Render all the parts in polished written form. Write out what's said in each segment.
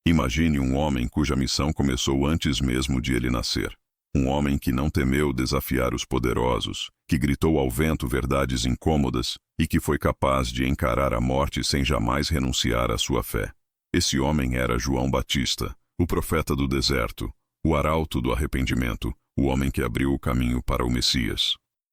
Imagine um homem cuja missão começou antes mesmo de ele nascer. Um homem que não temeu desafiar os poderosos, que gritou ao vento verdades incômodas e que foi capaz de encarar a morte sem jamais renunciar à sua fé. Esse homem era João Batista, o profeta do deserto, o arauto do arrependimento, o homem que abriu o caminho para o Messias.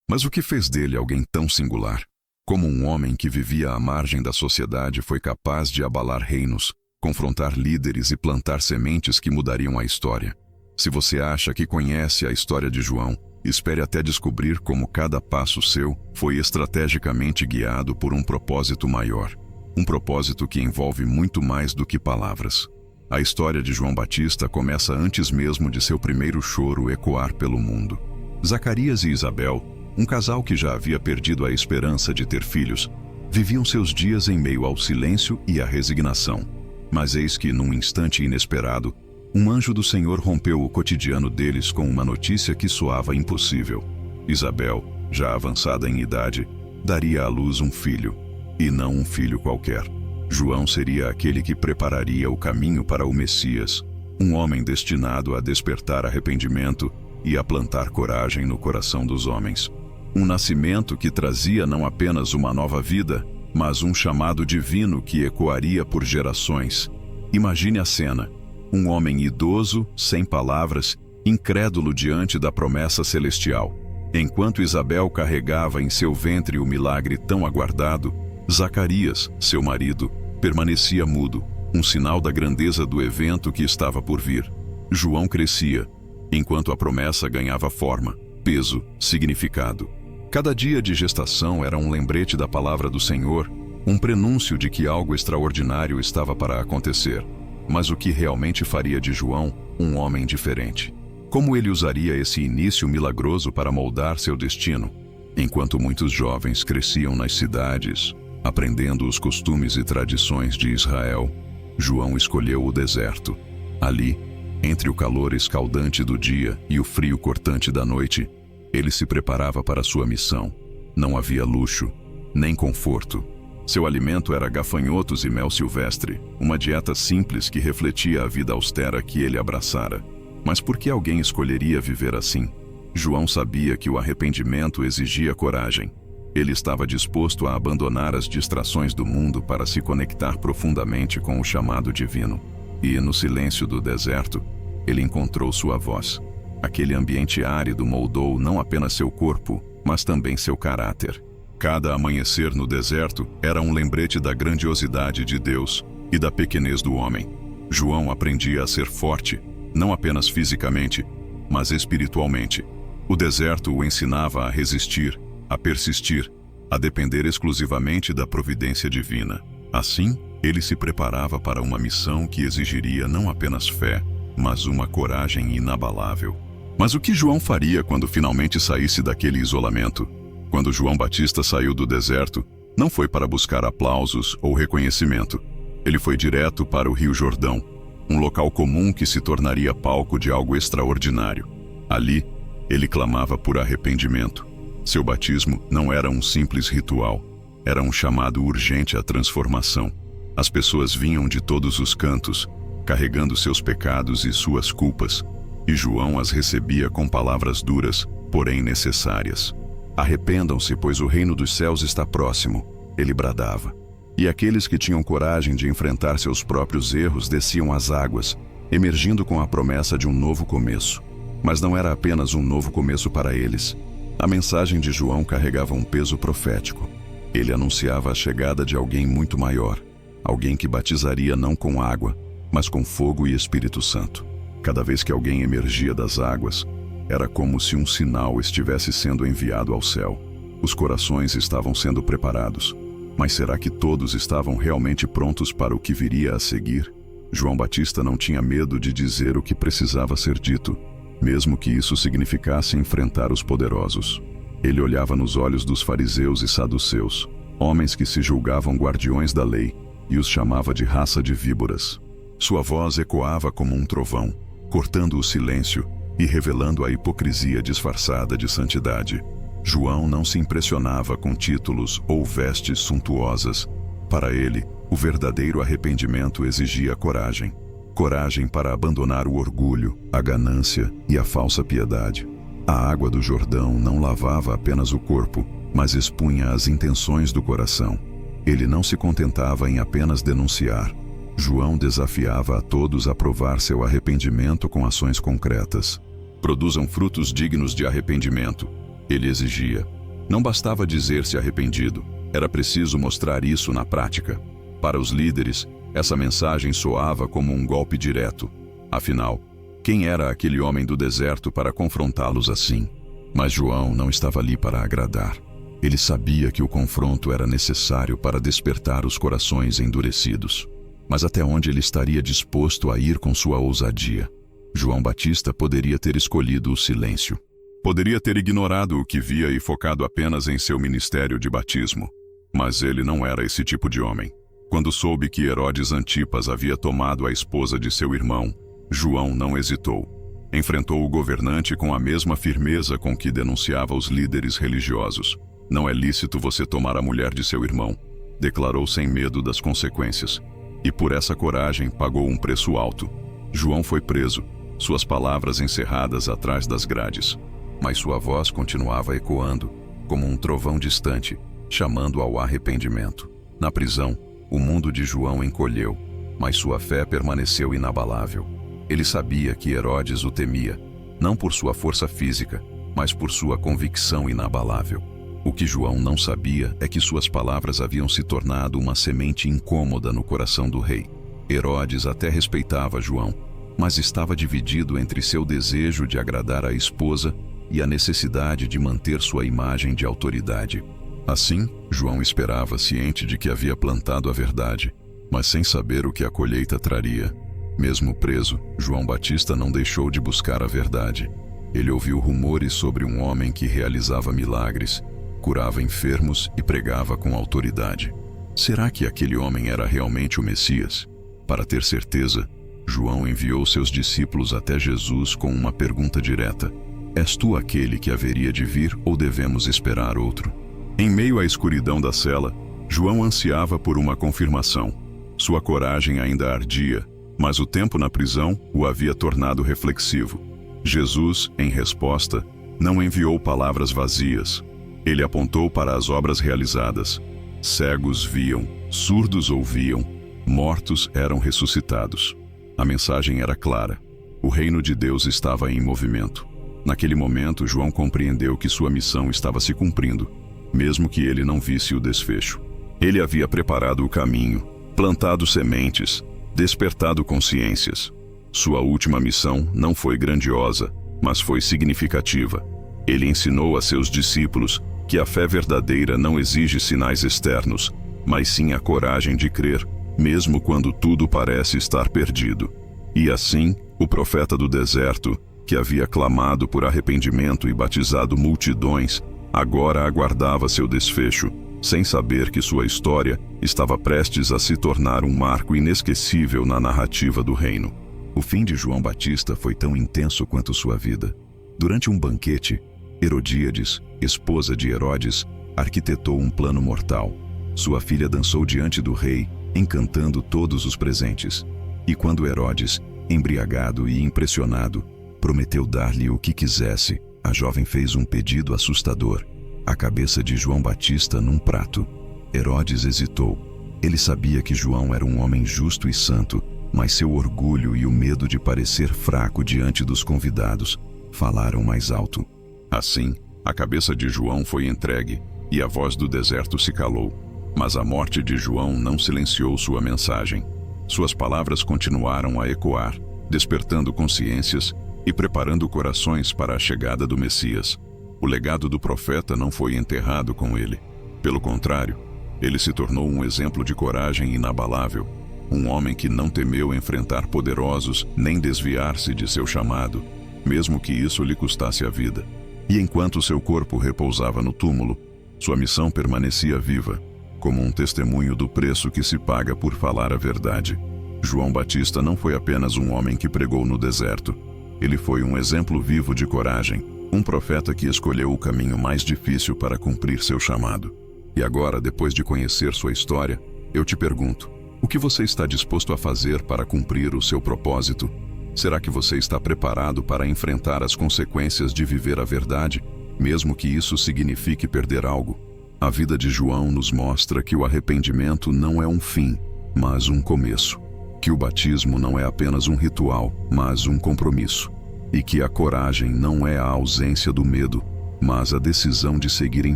Mas o que fez dele alguém tão singular? Como um homem que vivia à margem da sociedade foi capaz de abalar reinos, confrontar líderes e plantar sementes que mudariam a história. Se você acha que conhece a história de João, espere até descobrir como cada passo seu foi estrategicamente guiado por um propósito maior. Um propósito que envolve muito mais do que palavras. A história de João Batista começa antes mesmo de seu primeiro choro ecoar pelo mundo. Zacarias e Isabel, um casal que já havia perdido a esperança de ter filhos, viviam seus dias em meio ao silêncio e à resignação. Mas eis que, num instante inesperado, um anjo do Senhor rompeu o cotidiano deles com uma notícia que soava impossível. Isabel, já avançada em idade, daria à luz um filho, e não um filho qualquer. João seria aquele que prepararia o caminho para o Messias, um homem destinado a despertar arrependimento e a plantar coragem no coração dos homens. Um nascimento que trazia não apenas uma nova vida, mas um chamado divino que ecoaria por gerações. Imagine a cena: um homem idoso, sem palavras, incrédulo diante da promessa celestial. Enquanto Isabel carregava em seu ventre o milagre tão aguardado, Zacarias, seu marido, permanecia mudo, um sinal da grandeza do evento que estava por vir. João crescia, enquanto a promessa ganhava forma, peso, significado. Cada dia de gestação era um lembrete da palavra do Senhor, um prenúncio de que algo extraordinário estava para acontecer. Mas o que realmente faria de João um homem diferente? Como ele usaria esse início milagroso para moldar seu destino? Enquanto muitos jovens cresciam nas cidades, aprendendo os costumes e tradições de Israel, João escolheu o deserto. Ali, entre o calor escaldante do dia e o frio cortante da noite, ele se preparava para sua missão. Não havia luxo, nem conforto. Seu alimento era gafanhotos e mel silvestre, uma dieta simples que refletia a vida austera que ele abraçara. Mas por que alguém escolheria viver assim? João sabia que o arrependimento exigia coragem. Ele estava disposto a abandonar as distrações do mundo para se conectar profundamente com o chamado divino. E, no silêncio do deserto, ele encontrou sua voz. Aquele ambiente árido moldou não apenas seu corpo, mas também seu caráter. Cada amanhecer no deserto era um lembrete da grandiosidade de Deus e da pequenez do homem. João aprendia a ser forte, não apenas fisicamente, mas espiritualmente. O deserto o ensinava a resistir, a persistir, a depender exclusivamente da providência divina. Assim, ele se preparava para uma missão que exigiria não apenas fé, mas uma coragem inabalável. Mas o que João faria quando finalmente saísse daquele isolamento? Quando João Batista saiu do deserto, não foi para buscar aplausos ou reconhecimento. Ele foi direto para o Rio Jordão, um local comum que se tornaria palco de algo extraordinário. Ali, ele clamava por arrependimento. Seu batismo não era um simples ritual, era um chamado urgente à transformação. As pessoas vinham de todos os cantos, carregando seus pecados e suas culpas, e João as recebia com palavras duras, porém necessárias. Arrependam-se, pois o reino dos céus está próximo, ele bradava. E aqueles que tinham coragem de enfrentar seus próprios erros desciam às águas, emergindo com a promessa de um novo começo. Mas não era apenas um novo começo para eles. A mensagem de João carregava um peso profético. Ele anunciava a chegada de alguém muito maior, alguém que batizaria não com água, mas com fogo e Espírito Santo. Cada vez que alguém emergia das águas, era como se um sinal estivesse sendo enviado ao céu. Os corações estavam sendo preparados. Mas será que todos estavam realmente prontos para o que viria a seguir? João Batista não tinha medo de dizer o que precisava ser dito, mesmo que isso significasse enfrentar os poderosos. Ele olhava nos olhos dos fariseus e saduceus, homens que se julgavam guardiões da lei, e os chamava de raça de víboras. Sua voz ecoava como um trovão, cortando o silêncio e revelando a hipocrisia disfarçada de santidade. João não se impressionava com títulos ou vestes suntuosas. Para ele, o verdadeiro arrependimento exigia coragem. coragem para abandonar o orgulho, a ganância e a falsa piedade. A água do Jordão não lavava apenas o corpo, mas expunha as intenções do coração. Ele não se contentava em apenas denunciar. João desafiava a todos a provar seu arrependimento com ações concretas. Produzam frutos dignos de arrependimento, ele exigia. Não bastava dizer-se arrependido, era preciso mostrar isso na prática. Para os líderes, essa mensagem soava como um golpe direto. Afinal, quem era aquele homem do deserto para confrontá-los assim? Mas João não estava ali para agradar. Ele sabia que o confronto era necessário para despertar os corações endurecidos. Mas até onde ele estaria disposto a ir com sua ousadia? João Batista poderia ter escolhido o silêncio. Poderia ter ignorado o que via e focado apenas em seu ministério de batismo. Mas ele não era esse tipo de homem. Quando soube que Herodes Antipas havia tomado a esposa de seu irmão, João não hesitou. Enfrentou o governante com a mesma firmeza com que denunciava os líderes religiosos. Não é lícito você tomar a mulher de seu irmão, declarou sem medo das consequências. E por essa coragem pagou um preço alto. João foi preso, suas palavras encerradas atrás das grades. Mas sua voz continuava ecoando, como um trovão distante, chamando ao arrependimento. Na prisão, o mundo de João encolheu, mas sua fé permaneceu inabalável. Ele sabia que Herodes o temia, não por sua força física, mas por sua convicção inabalável. O que João não sabia é que suas palavras haviam se tornado uma semente incômoda no coração do rei. Herodes até respeitava João, mas estava dividido entre seu desejo de agradar a esposa e a necessidade de manter sua imagem de autoridade. Assim, João esperava, ciente de que havia plantado a verdade, mas sem saber o que a colheita traria. Mesmo preso, João Batista não deixou de buscar a verdade. Ele ouviu rumores sobre um homem que realizava milagres, curava enfermos e pregava com autoridade. Será que aquele homem era realmente o Messias? Para ter certeza, João enviou seus discípulos até Jesus com uma pergunta direta: És tu aquele que haveria de vir ou devemos esperar outro? Em meio à escuridão da cela, João ansiava por uma confirmação. Sua coragem ainda ardia, mas o tempo na prisão o havia tornado reflexivo. Jesus, em resposta, não enviou palavras vazias. Ele apontou para as obras realizadas. Cegos viam, surdos ouviam, mortos eram ressuscitados. A mensagem era clara. O reino de Deus estava em movimento. Naquele momento, João compreendeu que sua missão estava se cumprindo, mesmo que ele não visse o desfecho. Ele havia preparado o caminho, plantado sementes, despertado consciências. Sua última missão não foi grandiosa, mas foi significativa. Ele ensinou a seus discípulos que a fé verdadeira não exige sinais externos, mas sim a coragem de crer, mesmo quando tudo parece estar perdido. E assim, o profeta do deserto, que havia clamado por arrependimento e batizado multidões, agora aguardava seu desfecho, sem saber que sua história estava prestes a se tornar um marco inesquecível na narrativa do reino. O fim de João Batista foi tão intenso quanto sua vida. Durante um banquete, Herodíades, esposa de Herodes, arquitetou um plano mortal. Sua filha dançou diante do rei, encantando todos os presentes. E quando Herodes, embriagado e impressionado, prometeu dar-lhe o que quisesse, a jovem fez um pedido assustador: a cabeça de João Batista num prato. Herodes hesitou. Ele sabia que João era um homem justo e santo, mas seu orgulho e o medo de parecer fraco diante dos convidados falaram mais alto. Assim, a cabeça de João foi entregue e a voz do deserto se calou. Mas a morte de João não silenciou sua mensagem. Suas palavras continuaram a ecoar, despertando consciências e preparando corações para a chegada do Messias. O legado do profeta não foi enterrado com ele. Pelo contrário, ele se tornou um exemplo de coragem inabalável. Um homem que não temeu enfrentar poderosos nem desviar-se de seu chamado, mesmo que isso lhe custasse a vida. E enquanto seu corpo repousava no túmulo, sua missão permanecia viva, como um testemunho do preço que se paga por falar a verdade. João Batista não foi apenas um homem que pregou no deserto. Ele foi um exemplo vivo de coragem, um profeta que escolheu o caminho mais difícil para cumprir seu chamado. E agora, depois de conhecer sua história, eu te pergunto: O que você está disposto a fazer para cumprir o seu propósito? Será que você está preparado para enfrentar as consequências de viver a verdade, mesmo que isso signifique perder algo? A vida de João nos mostra que o arrependimento não é um fim, mas um começo. Que o batismo não é apenas um ritual, mas um compromisso. E que a coragem não é a ausência do medo, mas a decisão de seguir em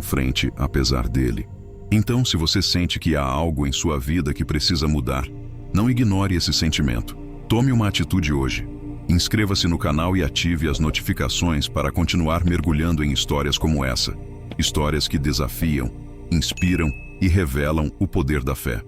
frente apesar dele. Então, se você sente que há algo em sua vida que precisa mudar, não ignore esse sentimento. Tome uma atitude hoje. Inscreva-se no canal e ative as notificações para continuar mergulhando em histórias como essa. Histórias que desafiam, inspiram e revelam o poder da fé.